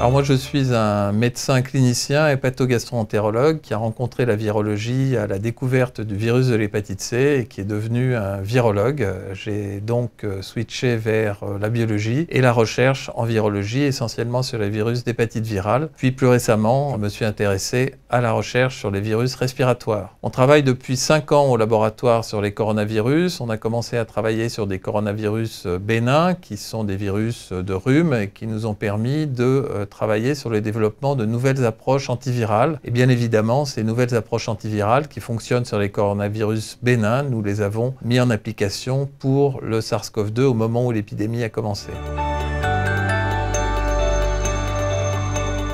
Alors moi je suis un médecin clinicien hépatogastroentérologue qui a rencontré la virologie à la découverte du virus de l'hépatite C et qui est devenu un virologue. J'ai donc switché vers la biologie et la recherche en virologie, essentiellement sur les virus d'hépatite virale. Puis plus récemment, je me suis intéressé à la recherche sur les virus respiratoires. On travaille depuis 5 ans au laboratoire sur les coronavirus. On a commencé à travailler sur des coronavirus bénins qui sont des virus de rhume et qui nous ont permis de travailler sur le développement de nouvelles approches antivirales. Et bien évidemment, ces nouvelles approches antivirales qui fonctionnent sur les coronavirus bénins, nous les avons mis en application pour le SARS-CoV-2 au moment où l'épidémie a commencé.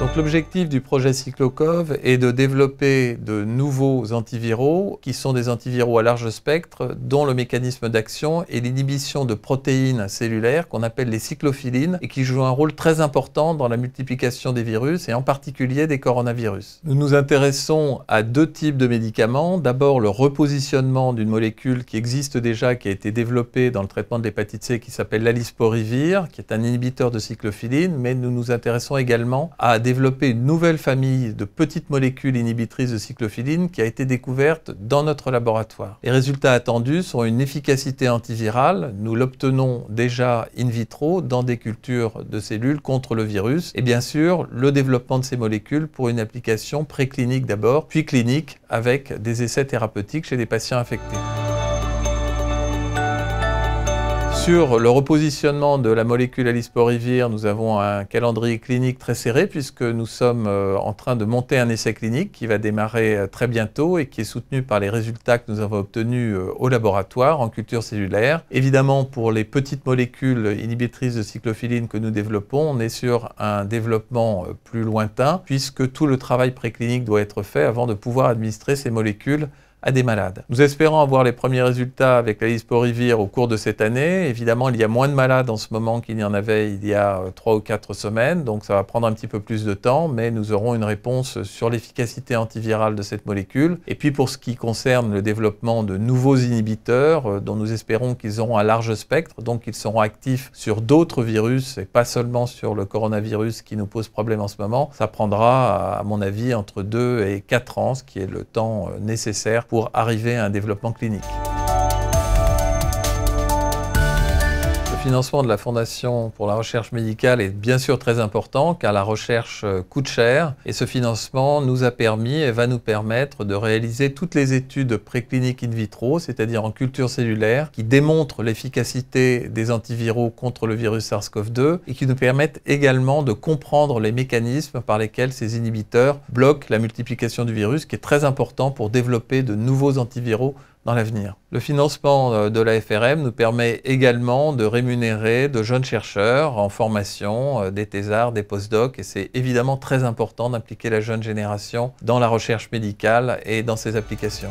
Donc l'objectif du projet Cyclocov est de développer de nouveaux antiviraux qui sont des antiviraux à large spectre dont le mécanisme d'action est l'inhibition de protéines cellulaires qu'on appelle les cyclophilines et qui jouent un rôle très important dans la multiplication des virus et en particulier des coronavirus. Nous nous intéressons à 2 types de médicaments. D'abord le repositionnement d'une molécule qui existe déjà, qui a été développée dans le traitement de l'hépatite C qui s'appelle l'alisporivir, qui est un inhibiteur de cyclophilines, mais nous nous intéressons également à développer une nouvelle famille de petites molécules inhibitrices de cyclophilines qui a été découverte dans notre laboratoire. Les résultats attendus sont une efficacité antivirale. Nous l'obtenons déjà in vitro dans des cultures de cellules contre le virus. Et bien sûr, le développement de ces molécules pour une application préclinique d'abord, puis clinique avec des essais thérapeutiques chez des patients infectés. Sur le repositionnement de la molécule alisporivir, nous avons un calendrier clinique très serré puisque nous sommes en train de monter un essai clinique qui va démarrer très bientôt et qui est soutenu par les résultats que nous avons obtenus au laboratoire en culture cellulaire. Évidemment, pour les petites molécules inhibitrices de cyclophiline que nous développons, on est sur un développement plus lointain puisque tout le travail préclinique doit être fait avant de pouvoir administrer ces molécules à des malades. Nous espérons avoir les premiers résultats avec l'alisporivir au cours de cette année. Évidemment, il y a moins de malades en ce moment qu'il y en avait il y a 3 ou 4 semaines, donc ça va prendre un petit peu plus de temps, mais nous aurons une réponse sur l'efficacité antivirale de cette molécule. Et puis pour ce qui concerne le développement de nouveaux inhibiteurs, dont nous espérons qu'ils auront un large spectre, donc ils seront actifs sur d'autres virus et pas seulement sur le coronavirus qui nous pose problème en ce moment, ça prendra, à mon avis, entre 2 et 4 ans, ce qui est le temps nécessaire pour arriver à un développement clinique. Le financement de la Fondation pour la recherche médicale est bien sûr très important car la recherche coûte cher et ce financement nous a permis et va nous permettre de réaliser toutes les études précliniques in vitro, c'est-à-dire en culture cellulaire, qui démontrent l'efficacité des antiviraux contre le virus SARS-CoV-2 et qui nous permettent également de comprendre les mécanismes par lesquels ces inhibiteurs bloquent la multiplication du virus, qui est très important pour développer de nouveaux antiviraux dans l'avenir. Le financement de la FRM nous permet également de rémunérer de jeunes chercheurs en formation, des thésards, des postdocs, et c'est évidemment très important d'impliquer la jeune génération dans la recherche médicale et dans ses applications.